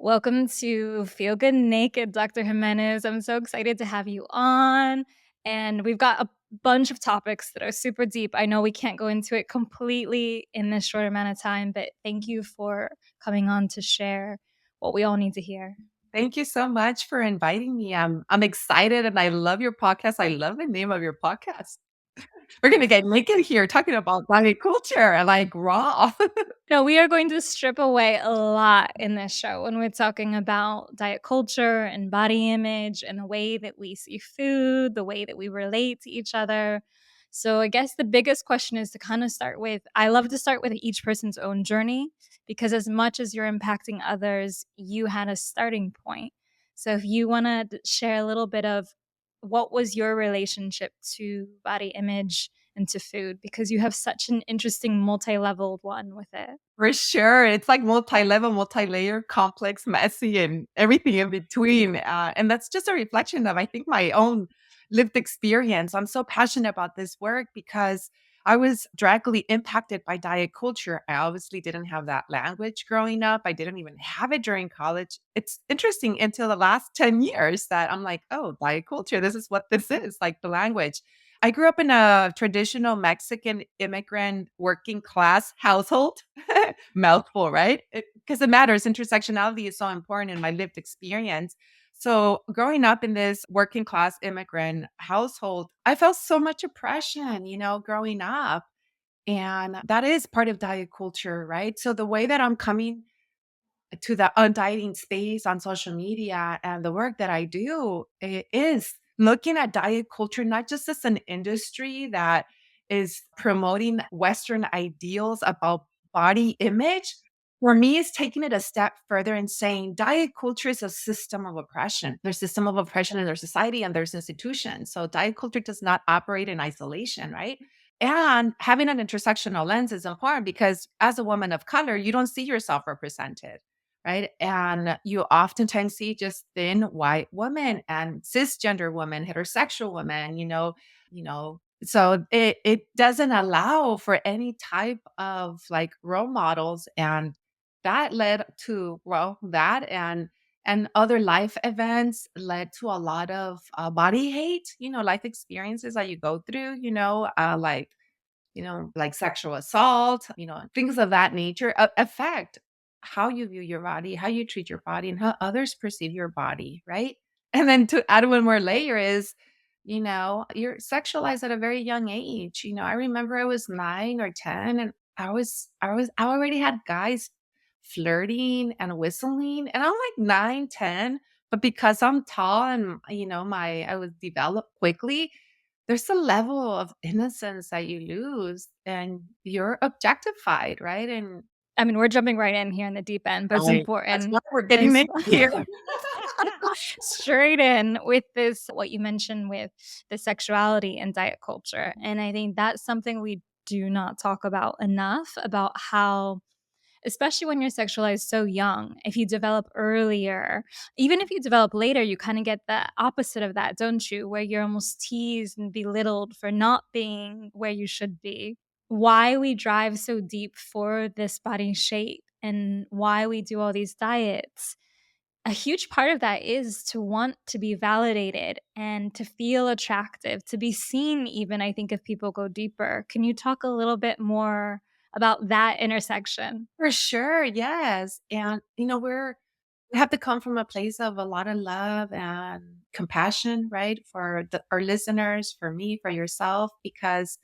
Welcome to Feel Good Naked, Dr. Jimenez. I'm so excited to have you on. And we've got a bunch of topics that are super deep. I know we can't go into it completely in this short amount of time, but thank you for coming on to share what we all need to hear. Thank you so much for inviting me. I'm excited and I love your podcast. I love the name of your podcast. We're gonna get naked here talking about body culture and like raw. No, we are going to strip away a lot in this show when we're talking about diet culture and body image and the way that we see food, the way that we relate to each other. So, I guess the biggest question is to kind of start with I love to start with each person's own journey because, as much as you're impacting others, you had a starting point. So, if you want to share a little bit of what was your relationship to body image and to food, because you have such an interesting multi-leveled one with it. For sure. It's like multi-level, multi-layer, complex, messy, and everything in between. And that's just a reflection of, I think, my own lived experience. I'm so passionate about this work because I was directly impacted by diet culture. I obviously didn't have that language growing up. I didn't even have it during college. It's interesting until the last 10 years that I'm like, oh, diet culture, this is what this is, like the language. I grew up in a traditional Mexican immigrant working class household. Mouthful, right? Because it matters. Intersectionality is so important in my lived experience. So, growing up in this working class immigrant household, I felt so much oppression, growing up. And that is part of diet culture, right? So, the way that I'm coming to the undieting space on social media and the work that I do is looking at diet culture not just as an industry that is promoting Western ideals about body image. For me, is taking it a step further and saying diet culture is a system of oppression. There's a system of oppression in their society and there's institutions. So diet culture does not operate in isolation, right? And having an intersectional lens is important because as a woman of color, you don't see yourself represented, right? And you oftentimes see just thin white women and cisgender women, heterosexual women, so it doesn't allow for any type of like role models. And that led to, well, that and other life events led to a lot of body hate, life experiences that you go through, like sexual assault, things of that nature affect how you view your body, how you treat your body, and how others perceive your body, right? And then to add one more layer is, you're sexualized at a very young age. I remember I was 9 or 10 and I already had guys flirting and whistling. And I'm like 9, 10. But because I'm tall and I was developed quickly, there's a level of innocence that you lose and you're objectified, right? And I mean, we're jumping right in here in the deep end, but it's that's why important. we're getting This in here. straight in with this, what you mentioned with the sexuality and diet culture. And I think that's something we do not talk about enough about how, especially when you're sexualized so young, if you develop earlier, even if you develop later, you kind of get the opposite of that, don't you? Where you're almost teased and belittled for not being where you should be. Why we drive so deep for this body shape and why we do all these diets, a huge part of that is to want to be validated and to feel attractive, to be seen, even, I think, if people go deeper. Can you talk a little bit more about that intersection? For sure, yes. And we have to come from a place of a lot of love and compassion, right? For our listeners, for me, for yourself, because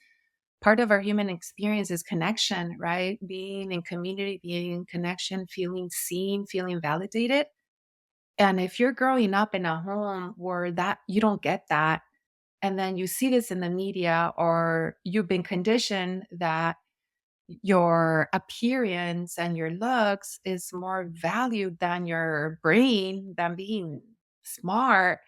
part of our human experience is connection, right? Being in community, being in connection, feeling seen, feeling validated. And if you're growing up in a home where that you don't get that, and then you see this in the media, or you've been conditioned that your appearance and your looks is more valued than your brain, than being smart,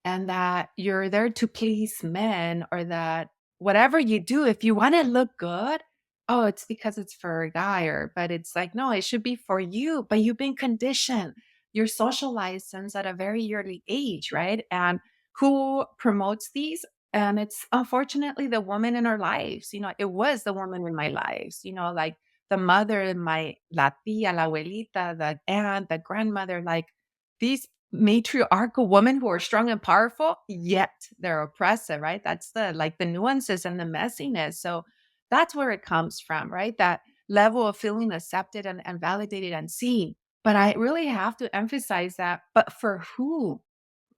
and that you're there to please men, or that whatever you do, if you want to look good, oh, it's because it's for a guy, or but it's like, no, it should be for you. But you've been conditioned, you're socialized since at a very early age, right? And who promotes these? And it's unfortunately the woman in our lives. It was the woman in my lives, like the mother, la tia, la abuelita, the aunt, the grandmother, like these matriarchal women who are strong and powerful, yet they're oppressive, right? That's the like the nuances and the messiness. So that's where it comes from, right? That level of feeling accepted and validated and seen. But I really have to emphasize that. But for who?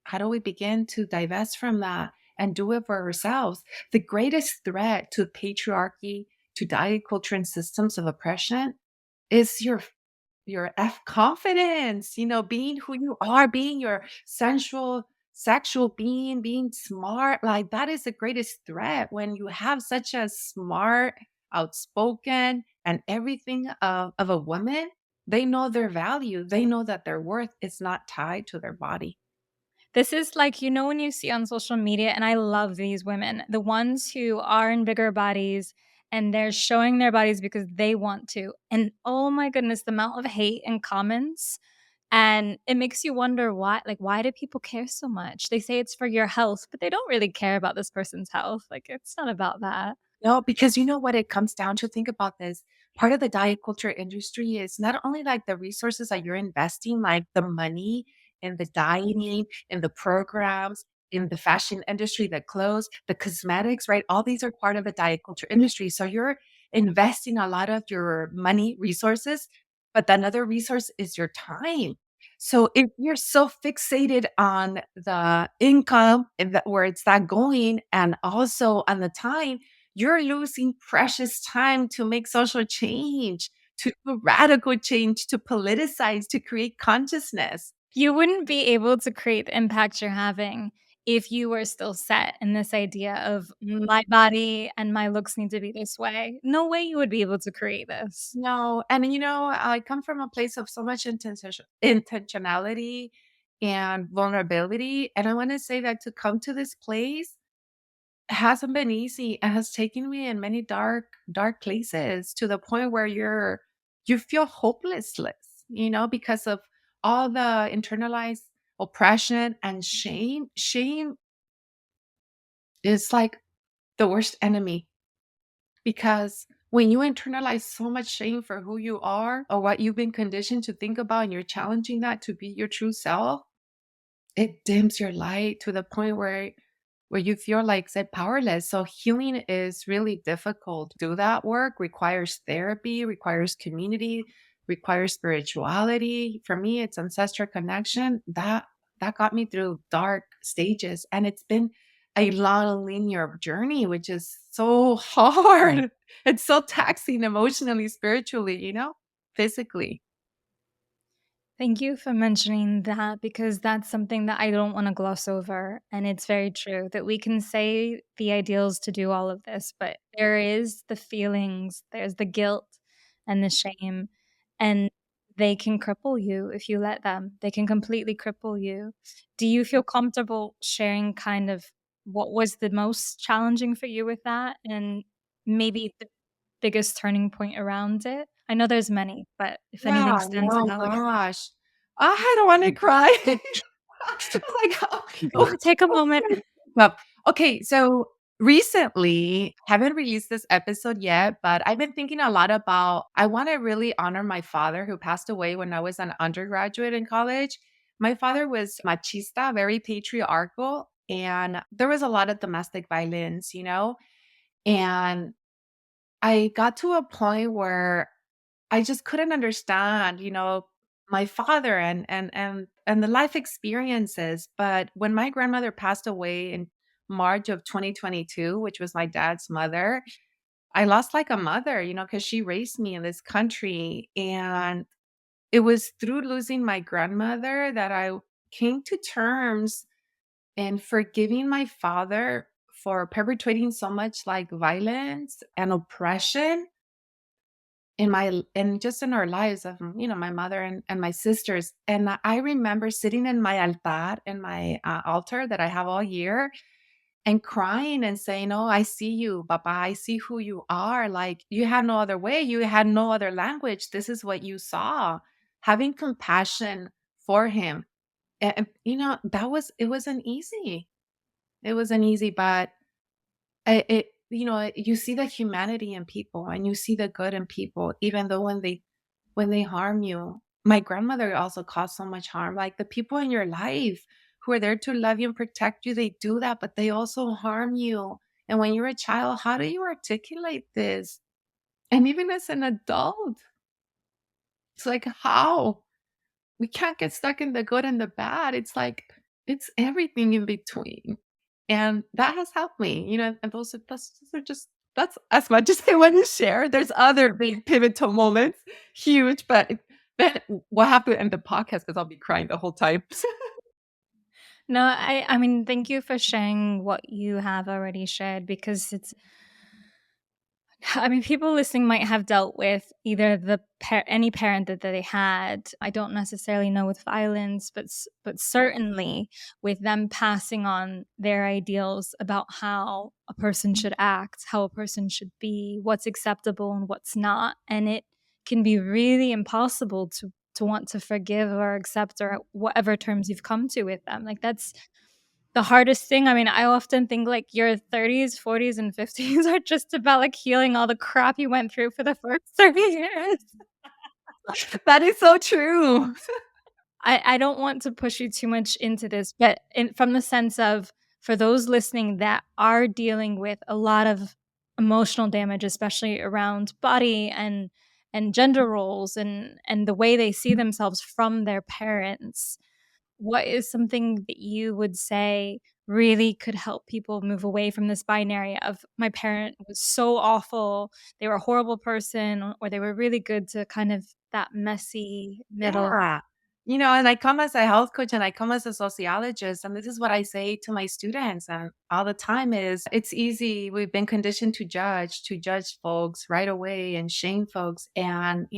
How do we begin to divest from that and do it for ourselves? The greatest threat to patriarchy, to diet culture and systems of oppression is your confidence, being who you are, being your sensual, sexual being, being smart. Like that is the greatest threat when you have such a smart, outspoken, and everything of a woman. They know their value. They know that their worth is not tied to their body. This is like, when you see on social media, and I love these women, the ones who are in bigger bodies and they're showing their bodies because they want to. And oh my goodness, the amount of hate and comments. And it makes you wonder why do people care so much? They say it's for your health, but they don't really care about this person's health. Like, it's not about that. No, because you know what it comes down to? Think about this. Part of the diet culture industry is not only like the resources that you're investing, like the money in the dieting, in the programs, in the fashion industry, the clothes, the cosmetics, right? All these are part of the diet culture industry. So you're investing a lot of your money, resources, but another resource is your time. So if you're so fixated on the income and where it's that going, and also on the time, you're losing precious time to make social change, to do radical change, to politicize, to create consciousness. You wouldn't be able to create the impact you're having if you were still set in this idea of my body and my looks need to be this way. No way you would be able to create this. No, and I come from a place of so much intentionality and vulnerability. And I want to say that to come to this place hasn't been easy and has taken me in many dark, dark places to the point where you feel hopelessless, because of all the internalized oppression and shame. Shame is like the worst enemy because when you internalize so much shame for who you are or what you've been conditioned to think about and you're challenging that to be your true self, it dims your light to the point where you feel like said powerless. So healing is really difficult. Do that work requires therapy, requires community, requires spirituality. For me, it's ancestral connection. That got me through dark stages. And it's been a long linear journey, which is so hard. It's so taxing emotionally, spiritually, physically. Thank you for mentioning that because that's something that I don't want to gloss over. And it's very true that we can say the ideals to do all of this, but there is the feelings, there's the guilt and the shame, and they can cripple you if you let them. They can completely cripple you. Do you feel comfortable sharing kind of what was the most challenging for you with that and maybe the biggest turning point around it? I know there's many, but if anything Yeah, stands no, out. gosh. I don't wanna cry. Like, oh, Take a moment. well, okay, so recently, haven't released this episode yet, but I've been thinking a lot about I wanna really honor my father who passed away when I was an undergraduate in college. My father was machista, very patriarchal, and there was a lot of domestic violence, and I got to a point where I just couldn't understand, my father and the life experiences. But when my grandmother passed away in March of 2022, which was my dad's mother, I lost like a mother, because she raised me in this country. And it was through losing my grandmother that I came to terms and forgiving my father for perpetrating so much like violence and oppression and just in our lives of my mother and my sisters. And I remember sitting in my altar, in my altar that I have all year, and crying and saying, "Oh, I see you, papa, I see who you are. Like, you had no other way, you had no other language, this is what you saw." Having compassion for him. And it wasn't easy. It wasn't easy, but you see the humanity in people and you see the good in people, even though when they harm you. My grandmother also caused so much harm. Like the people in your life who are there to love you and protect you, they do that, but they also harm you. And when you're a child, how do you articulate this? And even as an adult, it's like, how? We can't get stuck in the good and the bad. It's like, it's everything in between. And that has helped me, and those are just, that's as much as I want to share. There's other big pivotal moments, huge, but then we'll have to end the podcast because I'll be crying the whole time. No, I mean, thank you for sharing what you have already shared because it's I mean, people listening might have dealt with either any parent that they had. I don't necessarily know with violence, but certainly with them passing on their ideals about how a person should act, how a person should be, what's acceptable and what's not, and it can be really impossible to want to forgive or accept or whatever terms you've come to with them. Like that's the hardest thing. I mean, I often think like your 30s, 40s, and 50s are just about like healing all the crap you went through for the first 30 years. That is so true. I don't want to push you too much into this, but from the sense of for those listening that are dealing with a lot of emotional damage, especially around body and gender roles and the way they see themselves from their parents, what is something that you would say really could help people move away from this binary of my parent was so awful, they were a horrible person, or they were really good to kind of that messy middle? Yeah. And I come as a health coach and I come as a sociologist, and this is what I say to my students and all the time is it's easy. We've been conditioned to judge folks right away and shame folks. And,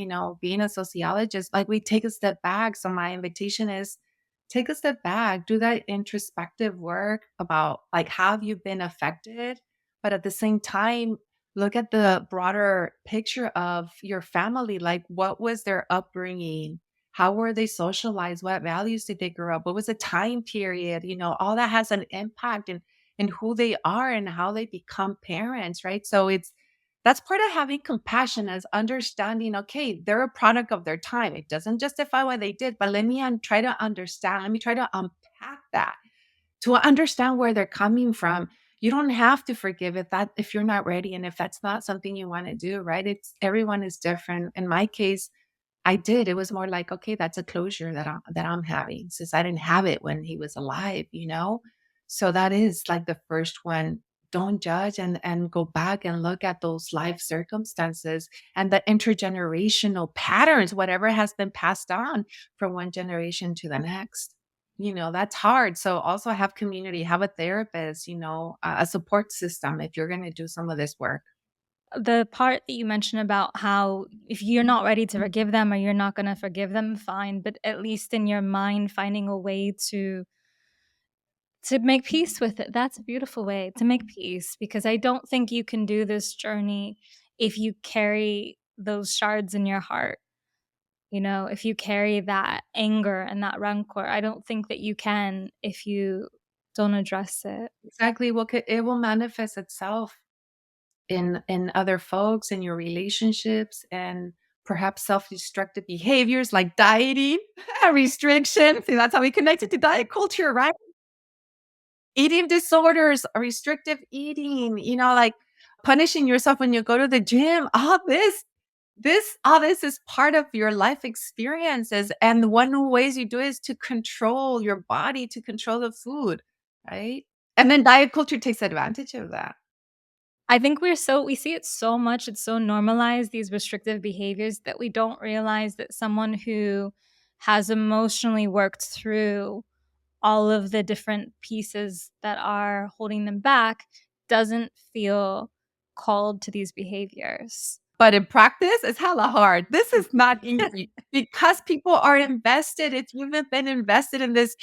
being a sociologist, like we take a step back. So my invitation is take a step back, do that introspective work about like how have you been affected, but at the same time, look at the broader picture of your family. Like what was their upbringing? How were they socialized? What values did they grow up? What was the time period? All that has an impact in who they are and how they become parents, right? So that's part of having compassion as understanding, okay, they're a product of their time. It doesn't justify what they did, but let me try to understand. Let me try to unpack that to understand where they're coming from. You don't have to forgive if you're not ready and if that's not something you want to do, right? It's everyone is different. In my case, I did. It was more like, okay, that's a closure that I'm having since I didn't have it when he was alive. So that is like the first one. Don't judge and go back and look at those life circumstances and the intergenerational patterns, whatever has been passed on from one generation to the next. That's hard. So also have community, have a therapist, a support system if you're going to do some of this work. The part that you mentioned about how if you're not ready to forgive them or you're not going to forgive them, fine, but at least in your mind finding a way to make peace with it. That's a beautiful way to make peace because I don't think you can do this journey if you carry those shards in your heart. If you carry that anger and that rancor, I don't think that you can if you don't address it. Exactly. Well, it will manifest itself in other folks, in your relationships, and perhaps self-destructive behaviors like dieting, restriction. See, that's how we connected to diet culture, right? Eating disorders, restrictive eating, like punishing yourself when you go to the gym. All this is part of your life experiences. And one of the ways you do it is to control your body, to control the food, right? And then diet culture takes advantage of that. I think we see it so much, it's so normalized, these restrictive behaviors, that we don't realize that someone who has emotionally worked through all of the different pieces that are holding them back doesn't feel called to these behaviors. But in practice, it's hella hard. This is not easy because people are invested. If you've been invested in this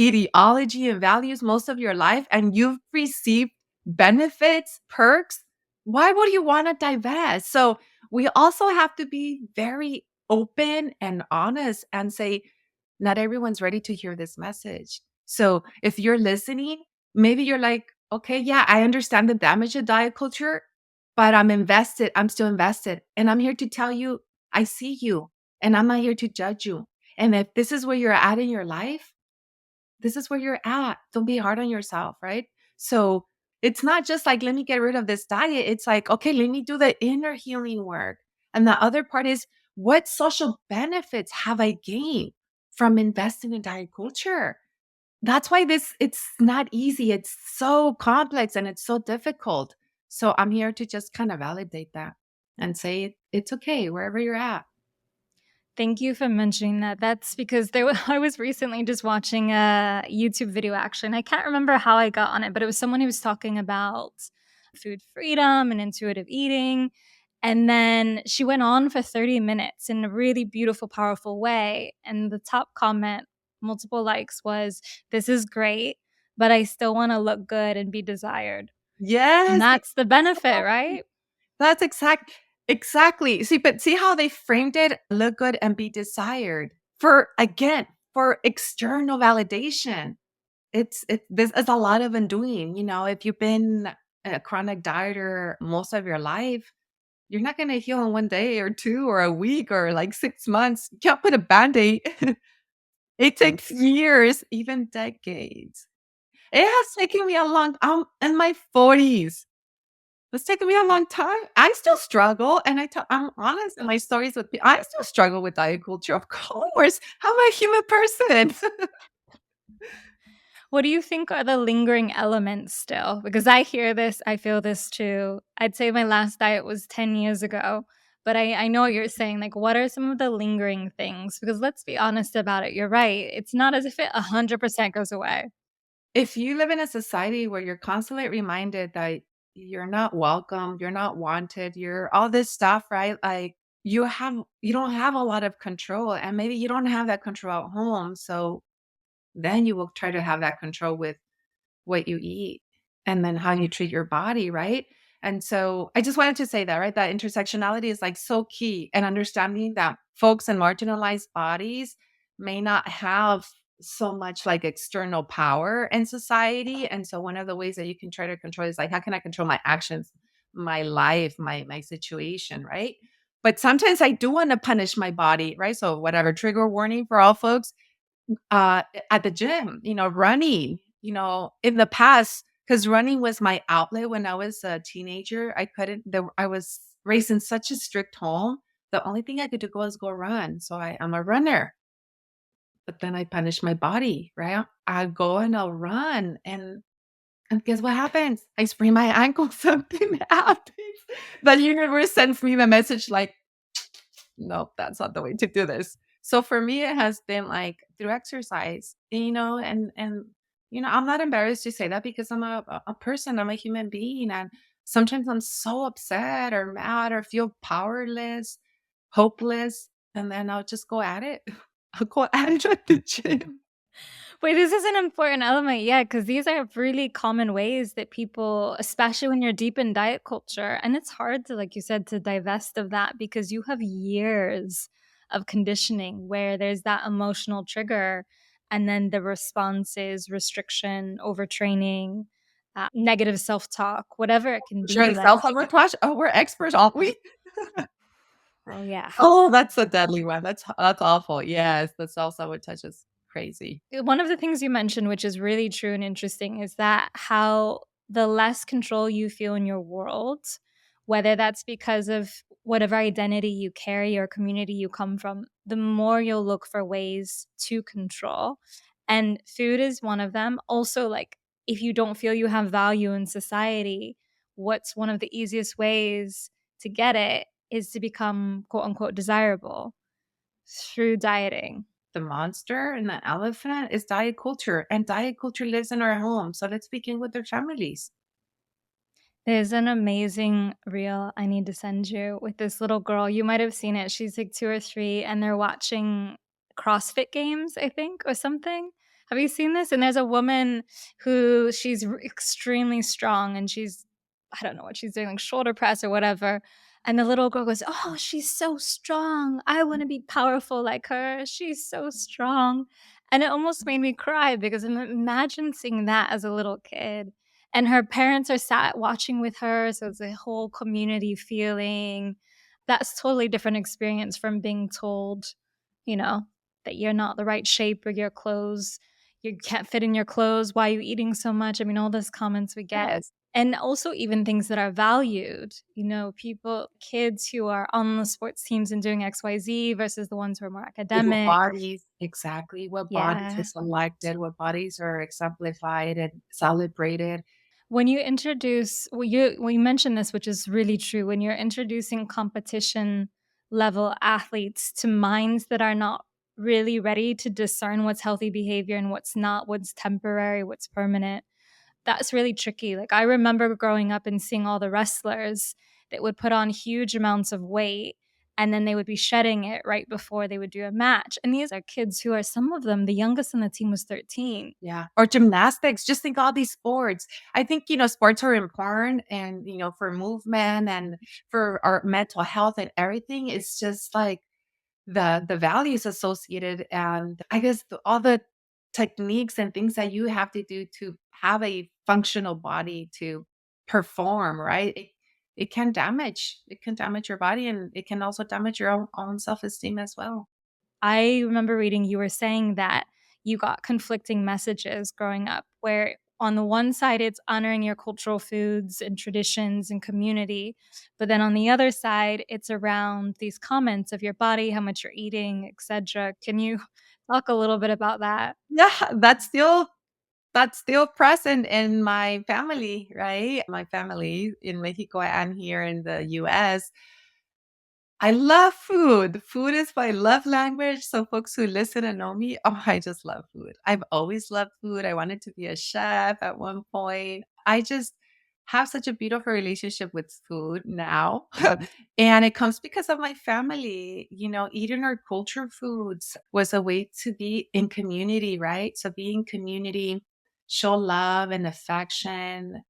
ideology and values most of your life and you've received benefits, perks, why would you want to divest? So we also have to be very open and honest and say, not everyone's ready to hear this message. So if you're listening, maybe you're like, okay, yeah, I understand the damage of diet culture, but I'm invested. I'm still invested. And I'm here to tell you, I see you, and I'm not here to judge you. And if this is where you're at in your life, this is where you're at. Don't be hard on yourself, right? So it's not just like, let me get rid of this diet. It's like, okay, let me do the inner healing work. And the other part is, what social benefits have I gained from investing in diet culture? That's why it's not easy. It's so complex and it's so difficult. So I'm here to just kind of validate that and say it's okay wherever you're at. Thank you for mentioning that. That's because I was recently just watching a YouTube video actually, and I can't remember how I got on it, but it was someone who was talking about food freedom and intuitive eating. And then she went on for 30 minutes in a really beautiful, powerful way. And the top comment, multiple likes, was, "This is great, but I still want to look good and be desired." And Yes, that's the benefit, exactly. right? That's exactly. See, but see how they framed it? Look good and be desired. For again, for external validation. It's this is a lot of undoing. If you've been a chronic dieter most of your life, you're not gonna heal in one day or two or a week or like 6 months. You can't put a band-aid. It takes years, even decades. It has taken me a long I'm in my 40s. It's taken me a long time. I still struggle, and I'm honest in my stories with I still struggle with diet culture, of course. I'm a human person. What do you think are the lingering elements still? Because I hear this, I feel this too. I'd say my last diet was 10 years ago, but I know what you're saying. Like, what are some of the lingering things? Because let's be honest about it. You're right. It's not as if it 100% goes away. If you live in a society where you're constantly reminded that you're not welcome, you're not wanted, you're all this stuff, right? Like you don't have a lot of control, and maybe you don't have that control at home. So then you will try to have that control with what you eat and then how you treat your body, right? And so I just wanted to say that, right? That intersectionality is like so key, and understanding that folks in marginalized bodies may not have so much like external power in society. And so one of the ways that you can try to control is like, how can I control my actions, my life, my situation, right? But sometimes I do want to punish my body, right? So whatever, trigger warning for all folks at the gym, running, in the past, because running was my outlet when I was a teenager. I couldn't, I was raised in such a strict home. The only thing I could do was go run. So I'm a runner, but then I punish my body, right? I go and I'll run. And guess what happens? I sprain my ankle. Something happens. The universe sends me the message like, nope, that's not the way to do this. So for me, it has been like through exercise, and I'm not embarrassed to say that because I'm a person, I'm a human being, and sometimes I'm so upset or mad or feel powerless, hopeless, and then I'll just go at it. I'll go at it at the gym. Wait, this is an important element, yeah, because these are really common ways that people, especially when you're deep in diet culture, and it's hard to, like you said, to divest of that because you have years of conditioning where there's that emotional trigger, and then the response is restriction, overtraining, negative self-talk, whatever it can Sure, be. and Like, self-sabotage. Oh, we're experts, aren't we? oh yeah. Oh, that's a deadly one. That's awful. Yes, the self-sabotage is crazy. One of the things you mentioned, which is really true and interesting, is that how the less control you feel in your world, whether that's because of whatever identity you carry or community you come from, the more you'll look for ways to control. And food is one of them. Also, like, if you don't feel you have value in society, what's one of the easiest ways to get it is to become quote unquote desirable through dieting. The monster and the elephant is diet culture, and diet culture lives in our home. So let's begin with their families. There's an amazing reel I need to send you with this little girl. You might have seen it. She's like 2 or 3, and they're watching CrossFit Games, I think, or something. Have you seen this? And there's a woman who she's extremely strong, and she's I don't know what she's doing, like shoulder press or whatever. And the little girl goes, "Oh, she's so strong. I want to be powerful like her. She's so strong." And it almost made me cry because imagine seeing that as a little kid And her parents are sat watching with her, so it's a whole community feeling. That's totally different experience from being told, you know, that you're not the right shape or your clothes, you can't fit in your clothes, why are you eating so much? I mean, all those comments we get. Yes. And also even things that are valued, people, kids who are on the sports teams and doing XYZ versus the ones who are more With what academic. bodies exactly, what bodies are Yeah. selected, what bodies are exemplified and celebrated. When you introduce, well, you mentioned this, which is really true. When you're introducing competition level athletes to minds that are not really ready to discern what's healthy behavior and what's not, what's temporary, what's permanent, that's really tricky. Like, I remember growing up and seeing all the wrestlers that would put on huge amounts of weight and then they would be shedding it right before they would do a match. And these are kids who are, some of them, the youngest on the team was 13. Yeah, or gymnastics, just think all these sports. I think, sports are important and, for movement and for our mental health and everything. It's just like the values associated and I guess all the techniques and things that you have to do to have a functional body to perform, right? It can damage your body and it can also damage your own self-esteem as well. I remember reading you were saying that you got conflicting messages growing up, where on the one side, it's honoring your cultural foods and traditions and community. But then on the other side, it's around these comments of your body, how much you're eating, etc. Can you talk a little bit about that? Yeah, that's still present in my family, right? My family in Mexico and here in the US. I love food. Food is my love language. So folks who listen and know me, oh, I just love food. I've always loved food. I wanted to be a chef at one point. I just have such a beautiful relationship with food now. And it comes because of my family. Eating our culture foods was a way to be in community, right? So be in community, show love and affection,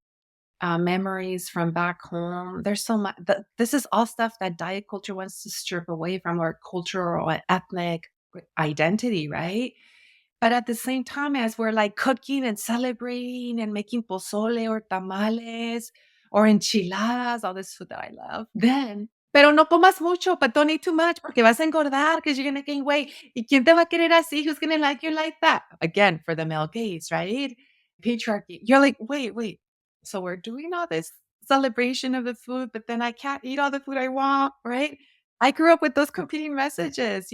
memories from back home. There's so much. This is all stuff that diet culture wants to strip away from our cultural and ethnic identity, right? But at the same time, as we're like cooking and celebrating and making pozole or tamales or enchiladas, all this food that I love, then, pero no comas mucho, but don't eat too much porque vas a engordar because you're going to gain weight. ¿Y quién te va a querer así? Who's going to like you like that? Again, for the male gaze, right? Patriarchy. You're like, wait, wait. So we're doing all this celebration of the food, but then I can't eat all the food I want, right? I grew up with those competing messages,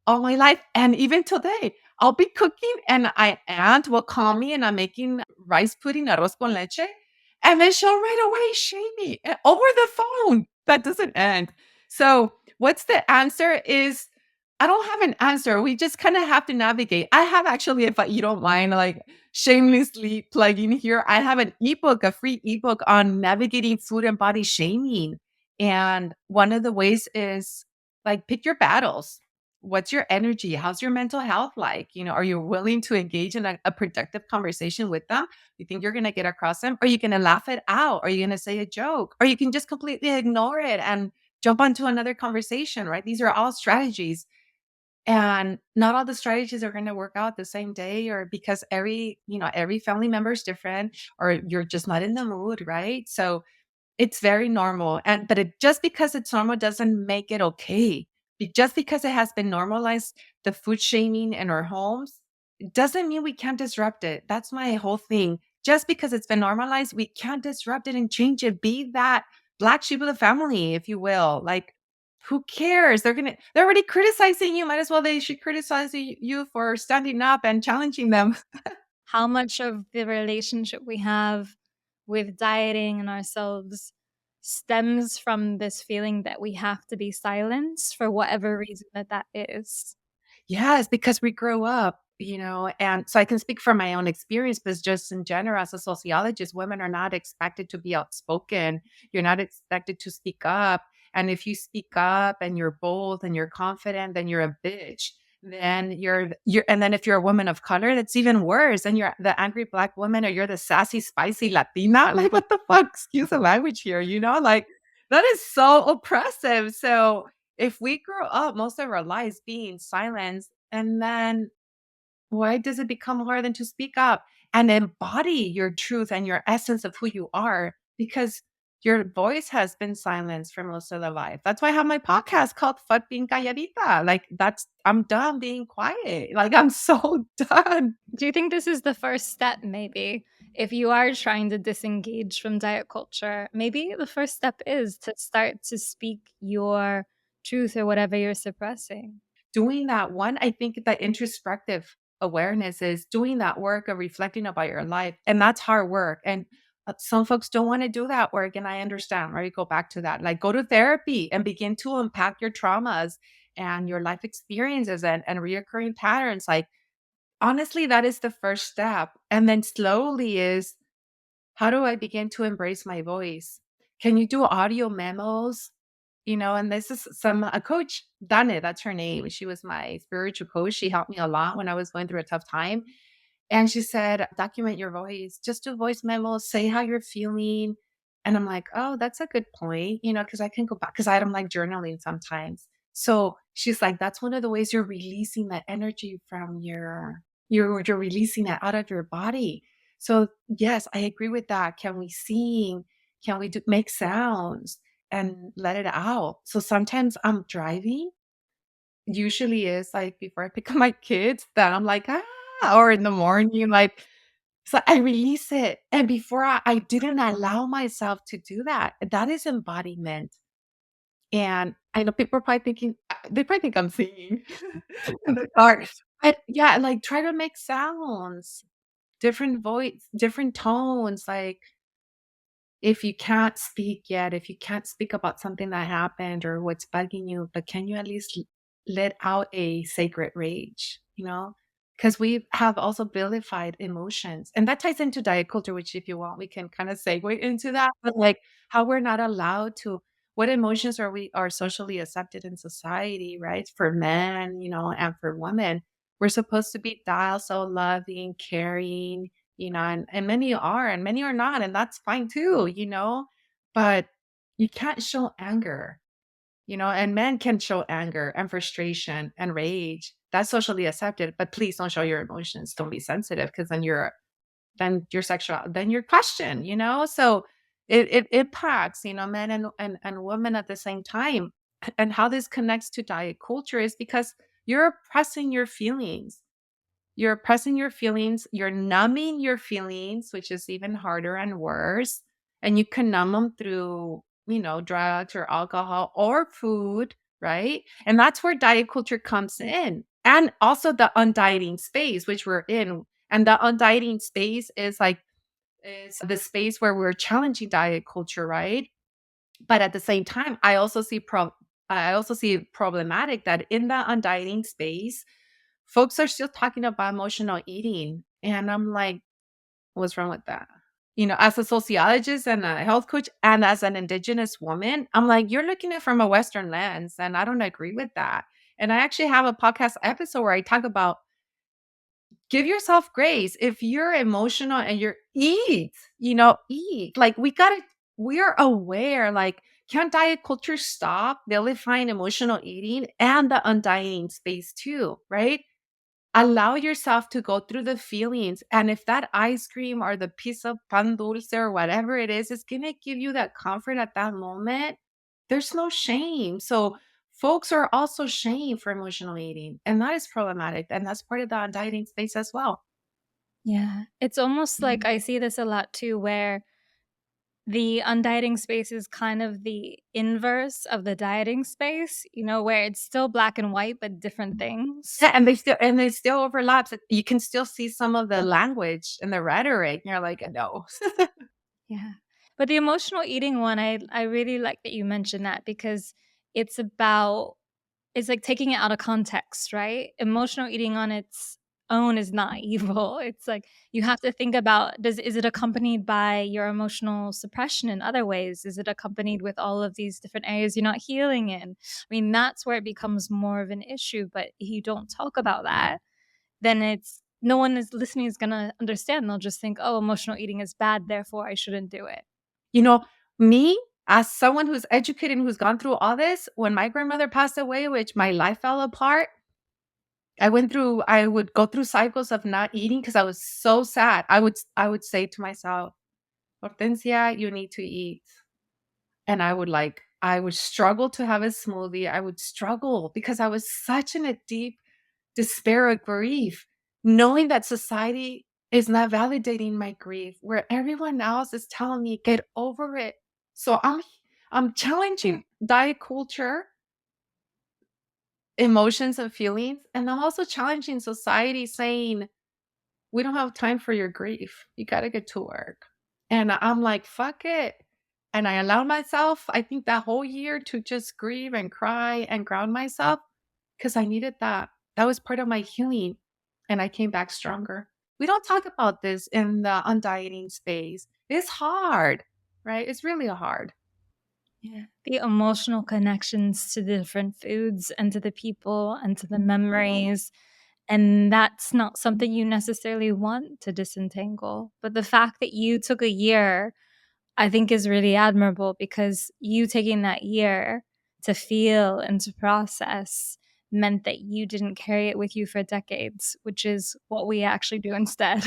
all my life. And even today, I'll be cooking and my aunt will call me and I'm making rice pudding, arroz con leche. And then she'll right away shame me over the phone. That doesn't end. So what's the answer is I don't have an answer. We just kind of have to navigate. I have actually, if you don't mind, like shamelessly plugging here, I have an ebook, a free ebook on navigating food and body shaming. And one of the ways is like pick your battles. What's your energy? How's your mental health like? Are you willing to engage in a productive conversation with them? You think you're going to get across them? Or are you going to laugh it out? Or are you going to say a joke? Or you can just completely ignore it and jump onto another conversation, right? These are all strategies. And not all the strategies are going to work out the same day or because every family member is different or you're just not in the mood, right? So it's very normal. But just because it's normal doesn't make it okay. Just because it has been normalized, the food shaming in our homes, it doesn't mean we can't disrupt it. That's my whole thing. Just because it's been normalized, we can't disrupt it and change it. Be that black sheep of the family, if you will. Like, who cares? They're already criticizing you. Might as well they should criticize you for standing up and challenging them. How much of the relationship we have with dieting and ourselves stems from this feeling that we have to be silenced for whatever reason that is. Yes, because we grow up, and so I can speak from my own experience, but just in general, as a sociologist, women are not expected to be outspoken. You're not expected to speak up. And if you speak up and you're bold and you're confident, then you're a bitch. Then and then if you're a woman of color, that's even worse. And you're the angry black woman or you're the sassy, spicy Latina. Like, what the fuck? Excuse the language here, like that is so oppressive. So if we grow up most of our lives being silenced, and then why does it become harder than to speak up? and embody your truth and your essence of who you are because your voice has been silenced for most of the life. That's why I have my podcast called Fut Being Calladita. Like that's I'm done being quiet. Like I'm so done. Do you think this is the first step, maybe? If you are trying to disengage from diet culture, maybe the first step is to start to speak your truth or whatever you're suppressing. Doing that one, I think that introspective awareness is doing that work of reflecting about your life. And that's hard work. And some folks don't want to do that work. And I understand, right? Go back to that. Like go to therapy and begin to unpack your traumas and your life experiences and reoccurring patterns. Like honestly, that is the first step. And then slowly is how do I begin to embrace my voice? Can you do audio memos? And this is a coach, Dane, that's her name. She was my spiritual coach. She helped me a lot when I was going through a tough time. And she said, document your voice, just do voice memos, say how you're feeling. And I'm like, oh, that's a good point, because I can go back because I don't like journaling sometimes. So she's like, that's one of the ways you're releasing that energy from you're releasing it out of your body. So yes, I agree with that. Can we sing? Can we make sounds and let it out? So sometimes I'm driving usually is like before I pick up my kids, then I'm like, or in the morning, like, so I release it. And before I didn't allow myself to do that. That is embodiment. And I know people are probably thinking, they probably think I'm singing in the car. But yeah, like try to make sounds, different voice, different tones. Like if you can't speak yet, if you can't speak about something that happened or what's bugging you, but can you at least let out a sacred rage, Because we have also vilified emotions. And that ties into diet culture, which, if you want, we can kind of segue into that. But like how we're not allowed to, what emotions are socially accepted in society, right? For men, and for women. We're supposed to be so loving, caring, and many are and many are not, and that's fine too, but you can't show anger, and men can show anger and frustration and rage. That's socially accepted, but please don't show your emotions. Don't be sensitive because then you're sexual, then you're questioned, so it impacts, men and women at the same time. And how this connects to diet culture is because you're oppressing your feelings. You're oppressing your feelings, you're numbing your feelings, which is even harder and worse. And you can numb them through, drugs or alcohol or food, right? And that's where diet culture comes in. And also the undieting space, which we're in. And the undieting space is the space where we're challenging diet culture, right? But at the same time, I also see problematic that in the undieting space, folks are still talking about emotional eating. And I'm like, what's wrong with that? As a sociologist and a health coach and as an indigenous woman, I'm like, you're looking at it from a Western lens, and I don't agree with that. And I actually have a podcast episode where I talk about give yourself grace. If you're emotional and you're eat. Like we're aware, like, can diet culture stop vilifying emotional eating and the undying space too, right? Allow yourself to go through the feelings. And if that ice cream or the piece of pan dulce or whatever it is going to give you that comfort at that moment, there's no shame. So folks are also shamed for emotional eating. And that is problematic. And that's part of the dieting space as well. Yeah. It's almost like Mhm. I see this a lot too, where the undieting space is kind of the inverse of the dieting space, where it's still black and white, but different things. Yeah, and they still overlap. So you can still see some of the language and the rhetoric. And you're like, no. Yeah. But the emotional eating one, I really like that you mentioned that because it's about it's like taking it out of context, right? Emotional eating on its own is not evil. It's like you have to think about is it accompanied by your emotional suppression in other ways? Is it accompanied with all of these different areas you're not healing in? I mean, that's where it becomes more of an issue, but if you don't talk about that, then it's no one is listening is going to understand. They'll just think, "Oh, emotional eating is bad, therefore I shouldn't do it." You know, me, as someone who's educated and who's gone through all this, when my grandmother passed away, which my life fell apart, I would go through cycles of not eating because I was so sad. I would say to myself, "Hortencia, you need to eat." And I would struggle to have a smoothie. I would struggle because I was such in a deep despair of grief, knowing that society is not validating my grief, where everyone else is telling me, "Get over it." So I'm challenging diet culture, emotions and feelings, and I'm also challenging society saying, "We don't have time for your grief. You gotta get to work." And I'm like, "Fuck it." And I allowed myself, I think that whole year to just grieve and cry and ground myself because I needed that. That was part of my healing. And I came back stronger. We don't talk about this in the undieting space. It's hard, right? It's really hard. Yeah. The emotional connections to the different foods and to the people and to the memories. And that's not something you necessarily want to disentangle. But the fact that you took a year, I think is really admirable because you taking that year to feel and to process meant that you didn't carry it with you for decades, which is what we actually do instead.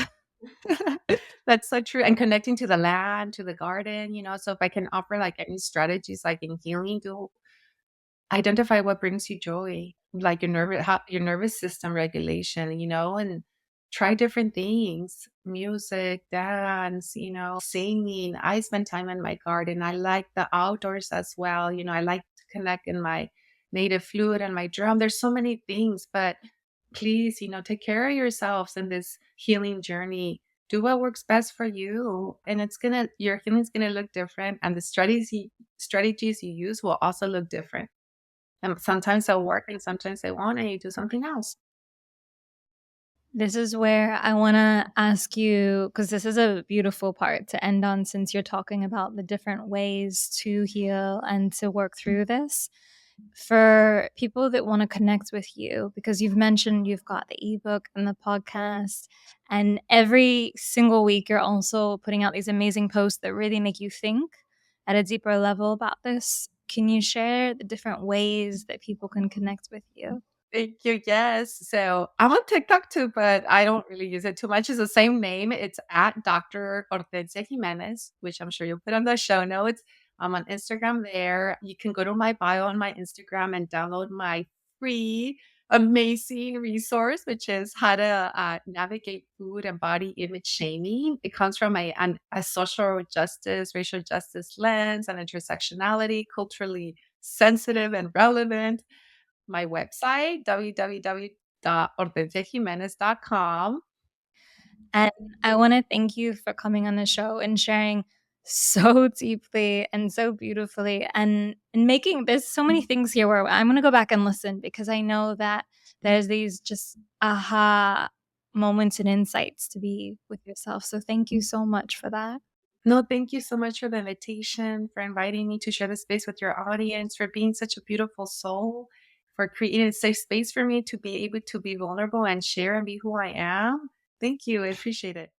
That's so true. And connecting to the land, to the garden, so if I can offer like any strategies like in healing to identify what brings you joy, like your nervous system regulation, and try different things, music, dance, singing. I spend time in my garden. I like the outdoors as well. I like to connect in my native flute and my drum. There's so many things, but please, take care of yourselves in this healing journey. Do what works best for you, and your healing's gonna look different, and the strategies you use will also look different. And sometimes they'll work and sometimes they won't, and you do something else. This is where I want to ask you because this is a beautiful part to end on since you're talking about the different ways to heal and to work through this. For people that want to connect with you, because you've mentioned you've got the ebook and the podcast, and every single week you're also putting out these amazing posts that really make you think at a deeper level about this. Can you share the different ways that people can connect with you? Thank you. Yes. So I'm on TikTok too, but I don't really use it too much. It's the same name. It's at Dr. Hortencia Jimenez, which I'm sure you'll put on the show notes. I'm on Instagram there. You can go to my bio on my Instagram and download my free, amazing resource, which is how to navigate food and body image shaming. It comes from a social justice, racial justice lens and intersectionality, culturally sensitive and relevant. My website, www.hortenciajimenez.com. And I want to thank you for coming on the show and sharing so deeply and so beautifully and making there's so many things here where I'm going to go back and listen because I know that there's these just aha moments and insights to be with yourself. So thank you so much for that. No, thank you so much for the invitation, for inviting me to share the space with your audience, for being such a beautiful soul, for creating a safe space for me to be able to be vulnerable and share and be who I am. Thank you. I appreciate it.